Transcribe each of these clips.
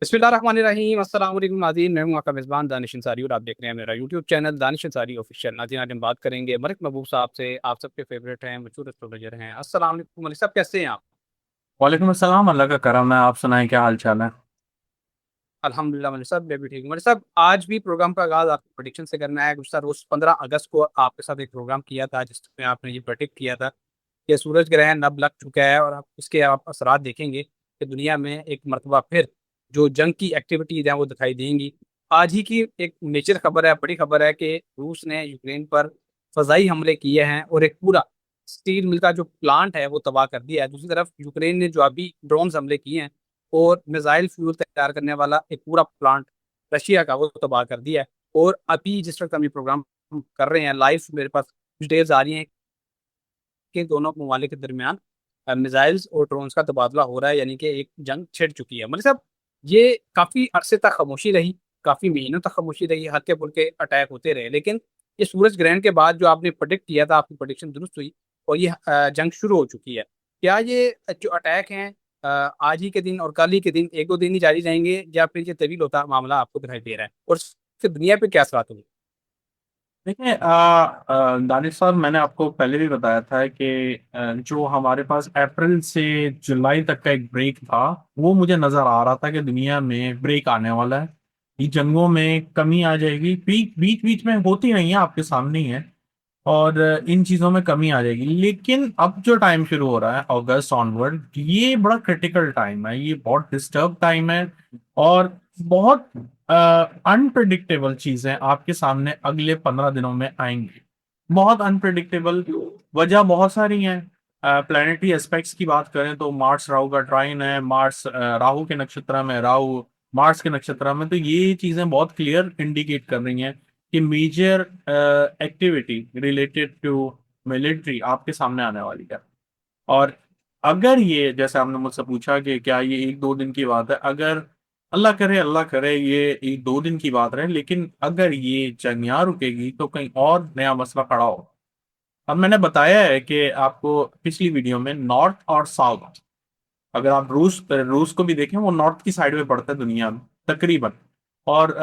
बिस्मिल्लाहिर्रहमानिर्रहीम अस्सलाम वालेकुम नाज़रीन, मैं हूं आपका मेज़बान दानिश अंसारी और आप देख रहे हैं मेरा YouTube channel Danish Ansari official. नाज़रीन, आज हम बात करेंगे मलिक महबूब साहब से। आप सबके फेवरेट हैं, मशहूर एस्ट्रोलॉजर हैं। अस्सलाम वालेकुम मलिक साहब, कैसे हैं आप? वालेकुम अस्सलाम। अल्लाह का करम है। आप सुनाएं, क्या हाल चाल है? अल्हम्दुलिल्लाह मलिक साहब, मैं भी ठीक हूँ। मलिक साहब, आज भी प्रोग्राम का आगाज़ आपकी प्रेडिक्शन से करना है। गुज़श्ता रोज़ 15 अगस्त को आपके साथ एक प्रोग्राम किया था जिसमें आपने ये प्रेडिक्ट किया था कि सूरज ग्रहण अब लग चुका है और आप इसके आप असरात देखेंगे कि दुनिया में एक मरतबा फिर जो जंग की एक्टिविटीज़ हैं वो दिखाई देंगी। आज ही की एक मेजर खबर है, बड़ी खबर है कि रूस ने यूक्रेन पर फ़ज़ाई हमले किए हैं और एक पूरा स्टील मिल का जो प्लांट है वो तबाह कर दिया है। दूसरी तरफ यूक्रेन ने जो अभी ड्रोन्स हमले किए हैं और मिसाइल फ्यूल तैयार करने वाला एक पूरा प्लांट रशिया का वो तबाह कर दिया है। और अभी जिस वक्त हम ये प्रोग्राम कर रहे हैं लाइव, मेरे पास डिटेल्स आ रही हैं कि दोनों ममालिक के दरमियान मिसाइल्स और ड्रोन्स का तबादला हो रहा है, यानी कि एक जंग छिड़ चुकी है। मतलब साहब, ये काफ़ी अरसे तक खामोशी रही, काफ़ी महीनों तक खामोशी रही, हल्के फुल्के अटैक होते रहे, लेकिन ये सूरज ग्रहण के बाद जो आपने प्रोडिक्ट किया था, आपकी प्रोडिक्शन दुरुस्त हुई और ये जंग शुरू हो चुकी है। क्या ये जो अटैक हैं आज ही के दिन और कल ही के दिन, एक दो दिन ही जारी रहेंगे या फिर ये तवील होता मामला आपको दिखाई दे रहा है और फिर दुनिया पे क्या असर होंगे? देखिए, दानिश साहब, मैंने आपको पहले भी बताया था कि जो हमारे पास अप्रैल से जुलाई तक का एक ब्रेक था, वो मुझे नजर आ रहा था कि दुनिया में ब्रेक आने वाला है। ये जंगों में कमी आ जाएगी, बीच बीच बीच में होती नहीं है, आपके सामने ही है। और इन चीजों में कमी आ जाएगी। लेकिन अब जो टाइम शुरू हो रहा है अगस्त ऑनवर्ड, ये बड़ा क्रिटिकल टाइम है, ये बहुत डिस्टर्ब टाइम है। और बहुत अनप्रडिक्टेबल चीजें आपके सामने अगले 15 दिनों में आएंगी। बहुत अनप्रडिक्टेबल। वजह बहुत सारी हैं। प्लानिटरी एस्पेक्ट्स की बात करें तो मार्स राहु का ट्राइन है। मार्स राहु के नक्षत्र में, राहु मार्स के नक्षत्र में, तो ये चीजें बहुत क्लियर इंडिकेट कर रही हैं कि major activity related to military आपके सामने आने वाली है। और अगर ये, जैसे आपने मुझसे पूछा कि क्या ये एक दो दिन की बात है, अगर अल्लाह करे ये एक दो दिन की बात रहे, लेकिन अगर ये जंग यहाँ रुकेगी तो कहीं और नया मसला खड़ा होगा। अब मैंने बताया है कि आपको पिछली वीडियो में, नॉर्थ और साउथ, अगर आप रूस रूस को भी देखें, वो नॉर्थ की साइड में पड़ता है दुनिया में तकरीबन। और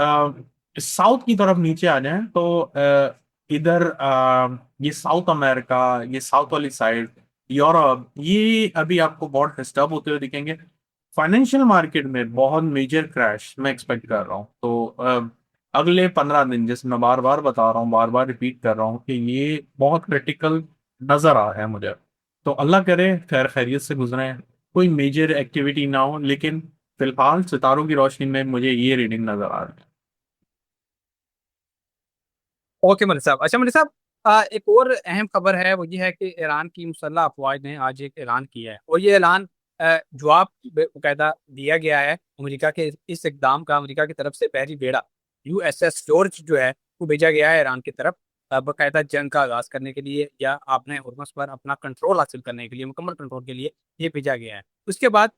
साउथ की तरफ नीचे आ जाएं तो इधर ये साउथ अमेरिका, ये साउथ वाली साइड, यूरोप, ये अभी आपको बहुत डिस्टर्ब होते हुए दिखेंगे। फाइनेंशियल मार्केट में बहुत मेजर क्रैश मैं एक्सपेक्ट कर रहा हूँ। तो अगले 15 दिन, जैसे मैं बार बार बता रहा हूँ, बार बार रिपीट कर रहा हूँ कि ये बहुत क्रिटिकल नजर आ रहा है मुझे। तो अल्लाह करे खैर खैरियत से गुजरे, कोई मेजर एक्टिविटी ना हो, लेकिन फिलहाल सितारों की रोशनी में मुझे ये रीडिंग नजर आ रही है। ओके मलिक साहब। अच्छा मलिक साहब, एक और अहम खबर है, वो ये है कि ईरान की मुसल्लह अफवाज ने आज एक ऐलान किया है और ये ऐलान जवाब बाकायदा दिया गया है अमेरिका के इस इकदाम का। अमेरिका की तरफ से पहली बेड़ा यूएसएस जॉर्ज जो है वो भेजा गया है ईरान की तरफ, बाकायदा जंग का आगाज करने के लिए या आपने हुर्मस पर अपना कंट्रोल हासिल करने के लिए, मुकम्मल कंट्रोल के लिए ये भेजा गया है। उसके बाद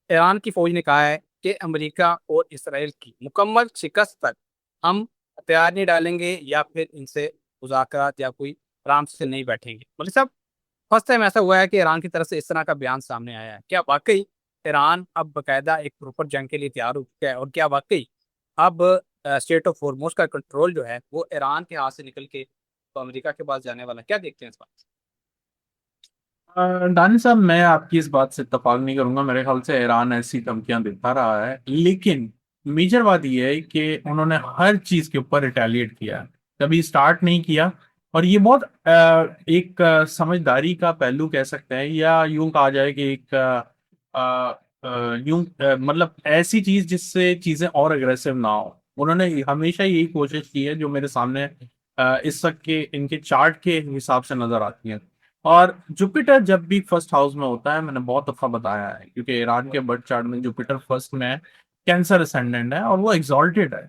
ईरान की फौज ने कहा है कि अमेरिका और इसराइल की मुकम्मल शिकस्त तक हम हथियार नहीं डालेंगे या फिर इनसे मुज़ाकरात या कोई आराम से नहीं बैठेंगे। मलिक साहब, फर्स्ट टाइम ऐसा हुआ है कि ईरान की तरफ से इस तरह का बयान सामने आया है। क्या वाकई ईरान अब बाकायदा एक प्रॉपर जंग के लिए तैयार हो चुका है और क्या वाकई अब स्टेट ऑफ हॉर्मोज का कंट्रोल जो है वो ईरान के हाथ से निकल के तो अमेरिका के पास जाने वाला है? क्या देखते हैं इस बात? दानिश साहब, मैं आपकी इस बात से इत्तेफाक नहीं करूंगा। मेरे ख्याल से ईरान ऐसी धमकियां देता रहा है, लेकिन मेजर बात यह है कि उन्होंने हर चीज के ऊपर रिटेलिएट किया है, कभी स्टार्ट नहीं किया। और ये बहुत एक समझदारी का पहलू कह सकते हैं, या यूं कहा जाए कि एक मतलब ऐसी चीज जिससे चीजें और अग्रेसिव ना हो। उन्होंने हमेशा यही कोशिश की है, जो मेरे सामने इस वक्त के इनके चार्ट के हिसाब से नजर आती है। और जुपिटर जब भी फर्स्ट हाउस में होता है, मैंने बहुत दफा बताया है, क्योंकि ईरान के बर्थ चार्ट में जुपिटर फर्स्ट में है, कैंसर असेंडेंट है और वो एग्जॉल्टेड है।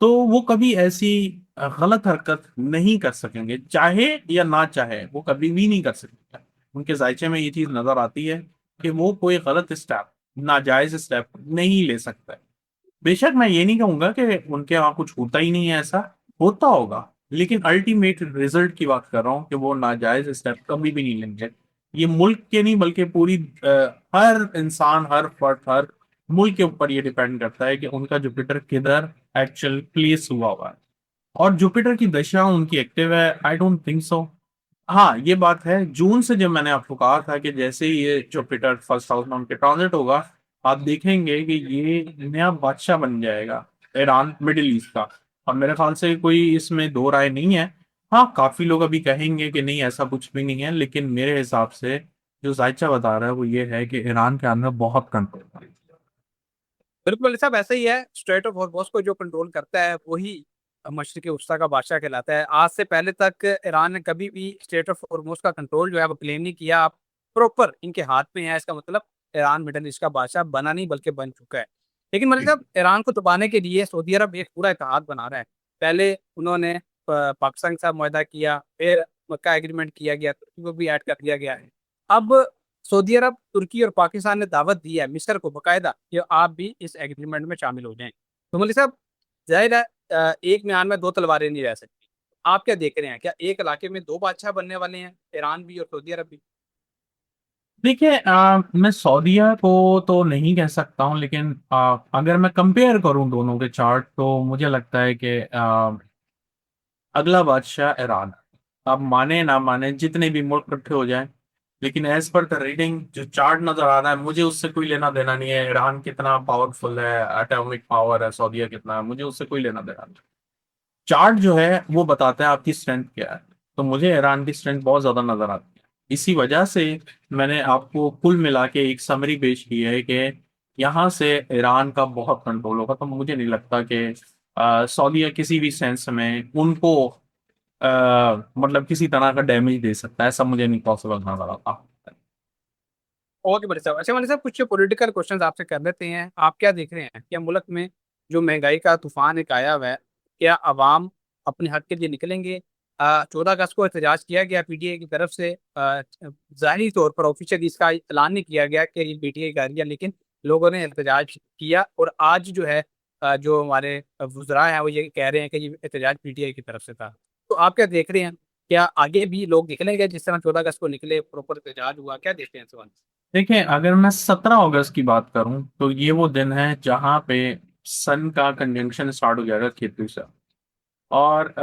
तो वो कभी ऐसी गलत हरकत नहीं कर सकेंगे, चाहे या ना चाहे, वो कभी भी नहीं कर सकेंगे। उनके जायचे में ये चीज नजर आती है कि वो कोई गलत स्टेप, नाजायज स्टेप नहीं ले सकता। बेशक मैं ये नहीं कहूंगा कि उनके वहां कुछ होता ही नहीं है, ऐसा होता होगा, लेकिन अल्टीमेट रिजल्ट की बात कर रहा हूँ कि वो नाजायज स्टेप कभी भी नहीं लेंगे। ये मुल्क के नहीं बल्कि पूरी हर इंसान, हर फर्द, हर मुल्क के ऊपर ये डिपेंड करता है कि उनका जुपिटर किधर एक्चुअल प्लेस हुआ है। और जुपिटर की दशा उनकी एक्टिव है, आई डोंट थिंक सो। हाँ, ये बात है, जून से जब मैंने आपको कहा था कि जैसे ही ये जुपिटर फर्स्ट हाउस में उनके ट्रांजिट होगा, आप देखेंगे कि ये नया बादशाह बन जाएगा ईरान मिडिल ईस्ट का। और मेरे ख्याल से कोई इसमें दो राय नहीं है। हाँ, काफी लोग अभी कहेंगे कि नहीं ऐसा कुछ भी नहीं है, लेकिन मेरे हिसाब से जो जायचा बता रहा है वो ये है कि ईरान के अंदर बहुत कंट्रोल है। बिल्कुल भाई साहब, ऐसा ही है। स्ट्रेट ऑफ हॉर्मोज को जो कंट्रोल करता है वही मशरक़ी वस्ता का बादशाह कहलाता है। आज से पहले तक ईरान ने कभी भी स्ट्रेट ऑफ हॉर्मोज का कंट्रोल जो है वो क्लेम नहीं किया। आप प्रॉपर इनके हाथ में है, इसका मतलब ईरान मिडल ईस्ट का बादशाह बना नहीं बल्कि बन चुका है। लेकिन मतलब साहब, ईरान को दबाने के लिए सऊदी अरब एक पूरा इत्तेहाद बना रहा है। पहले उन्होंने पाकिस्तान के साथ मुआहदा किया, फिर मक्का एग्रीमेंट किया गया, तुर्की को भी ऐड कर दिया गया है। अब सऊदी अरब, तुर्की और पाकिस्तान ने दावत दी है मिस्र को बकायदा कि आप भी इस एग्रीमेंट में शामिल हो जाएं। तो मौलवी साहब, जाहिर है एक म्यान में दो तलवारें नहीं रह सकती। आप क्या देख रहे हैं, क्या एक इलाके में दो बादशाह बनने वाले हैं, ईरान भी और सऊदी अरब भी? देखिए, मैं सऊदीया को तो नहीं कह सकता हूँ, लेकिन अगर मैं कंपेयर करूँ दोनों के चार्ट तो मुझे लगता है कि अगला बादशाह ईरान। आप माने ना माने, जितने भी मुल्क इकट्ठे हो जाएं, लेकिन एज पर द रीडिंग जो चार्ट नजर आ रहा है, मुझे उससे कोई लेना देना नहीं है। ईरान कितना पावरफुल है, एटॉमिक पावर है, सऊदीया कितना है, मुझे उससे कोई लेना देना नहीं। चार्ट जो है वो बताता है आपकी स्ट्रेंथ क्या है। तो मुझे ईरान की स्ट्रेंथ बहुत ज्यादा नजर आती है। इसी वजह से मैंने आपको कुल मिला के एक समरी पेश की है कि यहाँ से ईरान का बहुत कंट्रोल होगा। तो मुझे नहीं लगता कि सऊदीया किसी भी सेंस में उनको मतलब किसी तरह का डैमेज दे सकता है। ऐसा मुझे नहीं पॉसिबल नजर आता। ओके बड़े साहब, अच्छा मौलवी साहब, कुछ पॉलिटिकल क्वेश्चंस आपसे कर लेते हैं। आप क्या देख रहे हैं, क्या मुल्क में जो महंगाई का तूफान एक आया हुआ है, क्या अवाम अपने हक के लिए निकलेंगे? 14 अगस्त को एहतजाज किया गया पीटीआई की तरफ से। जाहिरी तौर पर ऑफिशियल इसका ऐलान नहीं किया गया कि ये पीटीआई का है, लेकिन लोगों ने एहतजाज किया। और आज जो है जो हमारे वुज़रा हैं वो ये कह रहे हैं कि ये एहतजाज पीटीआई की तरफ से था। तो आप क्या देख रहे हैं, क्या आगे भी लोग निकलेंगे जिस तरह 14 अगस्त को निकले, प्रॉपर एहतजाज हुआ? क्या देखते हैं इस सवाल? देखिए, अगर मैं 17 अगस्त की बात करूं तो ये वो दिन है जहां पे सन का कंजंक्शन स्टार्ट हो जाएगा केतु से। और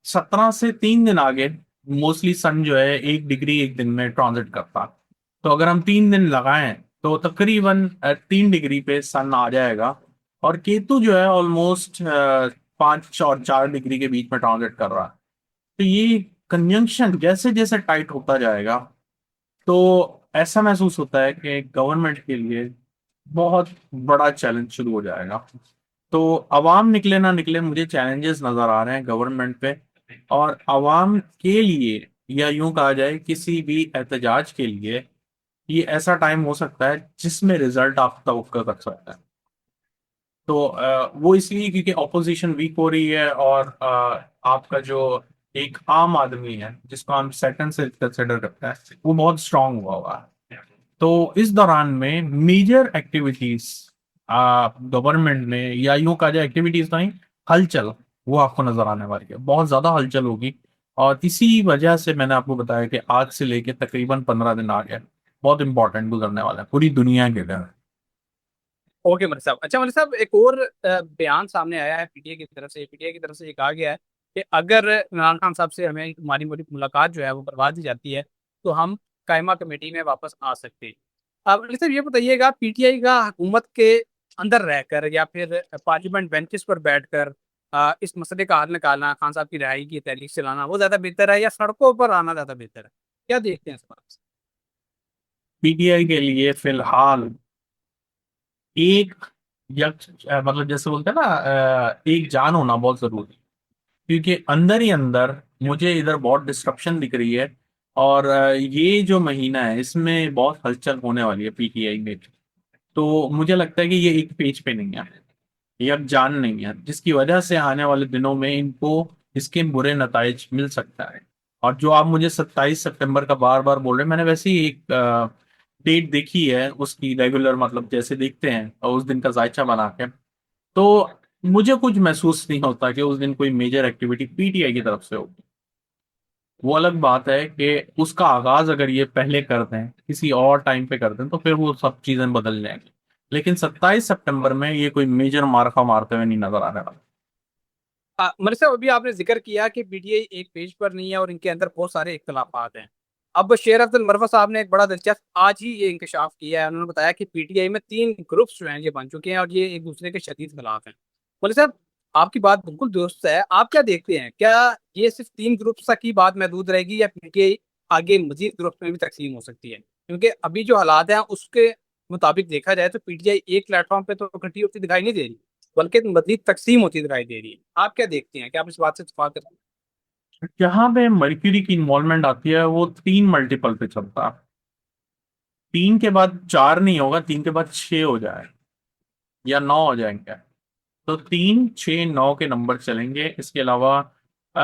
17 से 3 दिन आगे मोस्टली सन जो है 1 डिग्री एक दिन में ट्रांजिट करता। तो अगर हम 3 दिन लगाएं तो तकरीबन 3 डिग्री पे सन आ जाएगा। और केतु जो है ऑलमोस्ट 5 और 4 डिग्री के बीच में ट्रांजिट कर रहा है। तो ये कंजंक्शन जैसे जैसे टाइट होता जाएगा, तो ऐसा महसूस होता है कि गवर्नमेंट के लिए बहुत बड़ा चैलेंज शुरू हो जाएगा। तो अवाम निकले ना निकले, मुझे चैलेंजेस नजर आ रहे हैं गवर्नमेंट पे। और अवाम के लिए, या यूं कहा जाए किसी भी एहतजाज के लिए, ये ऐसा टाइम हो सकता है जिसमें रिजल्ट आप तवक्को कर सकते हैं। तो वो इसलिए क्योंकि ऑपोजिशन वीक हो रही है, और आपका जो एक आम आदमी है जिसको हम सेकंड से कंसिडर करते हैं, वो बहुत स्ट्रांग हुआ है। तो इस दौरान में मेजर एक्टिविटीज गवर्नमेंट ने, या यूं कहा जाए एक्टिविटीज नहीं, हलचल, वो आपको नजर आने वाली है। बहुत ज्यादा हलचल होगी। और इसी वजह से मैंने आपको बताया कि आज से लेके तकरीबन 15 दिन आगे बहुत इंपॉर्टेंट गुजरने वाला है पूरी दुनिया के लिए। ओके मलिक साहब, अच्छा मलिक साहब, एक और बयान सामने आया है पीटीआई की तरफ से। पीटीआई की तरफ से ये कहा गया है कि अगर इमरान खान साहब से हमें हमारी मुलाकात जो है वो करवा दी जाती है तो हम कायमा कमेटी में वापस आ सकते हैं। अब मलिक साहब ये बताइएगा, पीटीआई का हुकूमत के अंदर रहकर या फिर पार्लियामेंट बेंचेस पर बैठकर इस मसले का हल निकालना, खान साहब की रिहाई की तहरीक चलाना, वो ज्यादा बेहतर है या सड़कों पर आना ज्यादा बेहतर है? क्या देखते हैं इस बात से? पीटीआई के लिए फिलहाल एक यक्ष मतलब जैसे बोलते हैं ना, एक जान होना बहुत जरूरी है। क्योंकि अंदर ही अंदर मुझे इधर बहुत डिस्ट्रप्शन दिख रही है। और ये जो महीना है इसमें बहुत हलचल होने वाली है पीटीआई में। तो मुझे लगता है कि ये एक पेज पे नहीं है, ये अब जान नहीं है, जिसकी वजह से आने वाले दिनों में इनको इसके बुरे नताइज मिल सकता है। और जो आप मुझे 27 सितंबर का बार बार बोल रहे हैं, मैंने वैसे ही एक डेट देखी है उसकी रेगुलर, मतलब जैसे देखते हैं और उस दिन का जायचा बना के, तो मुझे कुछ महसूस नहीं होता कि उस दिन कोई मेजर एक्टिविटी पीटीआई की तरफ से होगी। वो अलग बात है कि उसका आगाज अगर ये पहले कर दें, किसी और टाइम पे कर दें, तो फिर वो सब चीजें बदल जाएंगी। लेकिन 27 सितंबर में ये कोई मेजर मार्का मारते हुए नहीं नजर आ रहा। मतलब साहब अभी आपने जिक्र किया कि पीटीआई एक पेज पर नहीं है और इनके अंदर बहुत सारे इख्तलाफात हैं। अब शेर अब्दुल मरवा साहब ने एक बड़ा दिलचस्प आज ही ये इंकशाफ किया है। उन्होंने बताया कि पीटीआई में 3 ग्रुप्स जो हैं ये बन चुके हैं और ये एक दूसरे के शदीद खिलाफ हैं। बोले साहब आपकी बात बिल्कुल दुरुस्त है। आप क्या देखते हैं, क्या ये सिर्फ 3 ग्रुप्स तक की बात महदूद रहेगी या पीटीआई आगे मजीद ग्रुप्स में भी तकसीम हो सकती है? क्योंकि अभी जो हालात हैं उसके मुताबिक देखा जाए तो पीटीआई एक प्लेटफॉर्म पे तो इकट्ठी होती दिखाई नहीं दे रही, बल्कि मजीद तकसीम होती दिखाई दे रही है। आप क्या देखते हैं, क्या आप इस बात से इत्तेफाक करते हैं? जहां पे मर्क्यूरी की इन्वॉल्वमेंट आती है वो 3 मल्टीपल पे चलता है। 3 के बाद 4 नहीं होगा, 3 के बाद 6 हो जाए या 9 हो जाएंगे। तो 3, 6, 9 के नंबर चलेंगे। इसके अलावा अ,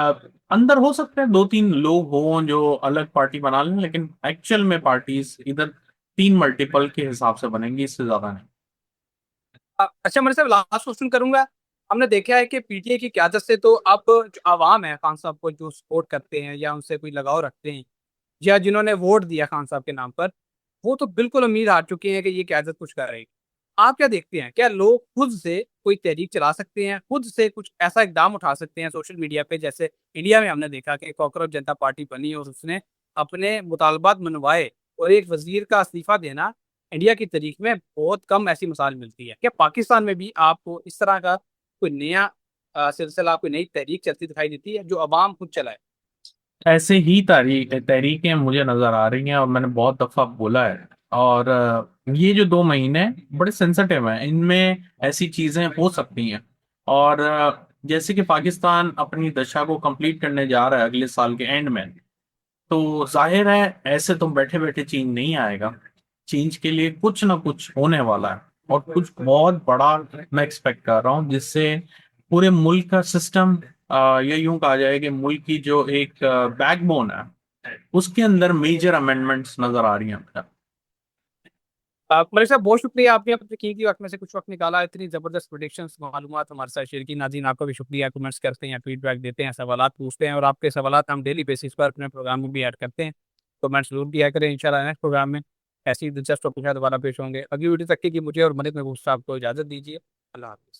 अंदर हो सकते हैं 2-3 लोग हों जो अलग पार्टी बना लें, लेकिन एक्चुअल में पार्टीज इधर 3 मल्टीपल के हिसाब से बनेंगी, इससे ज्यादा नहीं। अच्छा मेरे साहब लास्ट क्वेश्चन करूंगा। हमने देखा है कि पीटीआई की क्यादत से तो अब जो आवाम है खान साहब को जो सपोर्ट करते हैं या उनसे कोई लगाव रखते हैं या जिन्होंने वोट दिया खान साहब के नाम पर, वो तो बिल्कुल उम्मीद हार चुके हैं कि ये क्यादत कुछ करेगी। आप क्या देखते हैं, क्या लोग खुद से कोई तहरीक चला सकते हैं, खुद से कुछ ऐसा इकदाम उठा सकते हैं सोशल मीडिया पे, जैसे इंडिया में हमने देखा कि कॉकरोच जनता पार्टी बनी और उसने अपने मुतालबात मनवाए और एक वजीर का इस्तीफा देना? इंडिया की तारीख में बहुत कम ऐसी मिसाल मिलती है। क्या पाकिस्तान में भी आपको इस तरह का कोई नया सिलसिला, कोई नई तहरीक चलती दिखाई देती है जो अवाम खुद चलाए? ऐसे ही तहरीकें मुझे नजर आ रही हैं और मैंने बहुत दफा बोला है। और ये जो 2 महीने बड़े सेंसिटिव हैं, इनमें ऐसी चीजें हो सकती हैं। और जैसे कि पाकिस्तान अपनी दशा को कंप्लीट करने जा रहा है अगले साल के एंड में, तो जाहिर है ऐसे तो बैठे बैठे चेंज नहीं आएगा। चेंज के लिए कुछ ना कुछ होने वाला है, और कुछ बहुत बड़ा मैं एक्सपेक्ट कर रहा हूँ, जिससे पूरे मुल्क का सिस्टम, या यूं कहा जाए कि मुल्क की जो एक बैकबोन है, उसके अंदर मेजर अमेंडमेंट्स नजर आ रही हैं मुझे। मलिक साहब बहुत शुक्रिया, आपने अपने कीमती वक्त में से कुछ वक्त निकाला, इतनी जबरदस्त प्रोडिक्शंस मालूमात हमारे साथ शेयर की। नाज़रीन आपका भी शुक्रिया, कमेंट्स करते हैं, फीडबैक देते हैं, सवालात पूछते हैं और आपके सवालात हम डेली बेसिस पर अपने प्रोग्राम में भी ऐड करते हैं। कमेंट्स जरूर किया करें। इंशाल्लाह नेक्स्ट प्रोग्राम में ऐसी दिलचस्प टॉपिक दोबारा पेश होंगे। अगली वीडियो तक की मुझे और मलिक महबूब साहब को इजाज़त दीजिए। अल्लाह हाफिज़।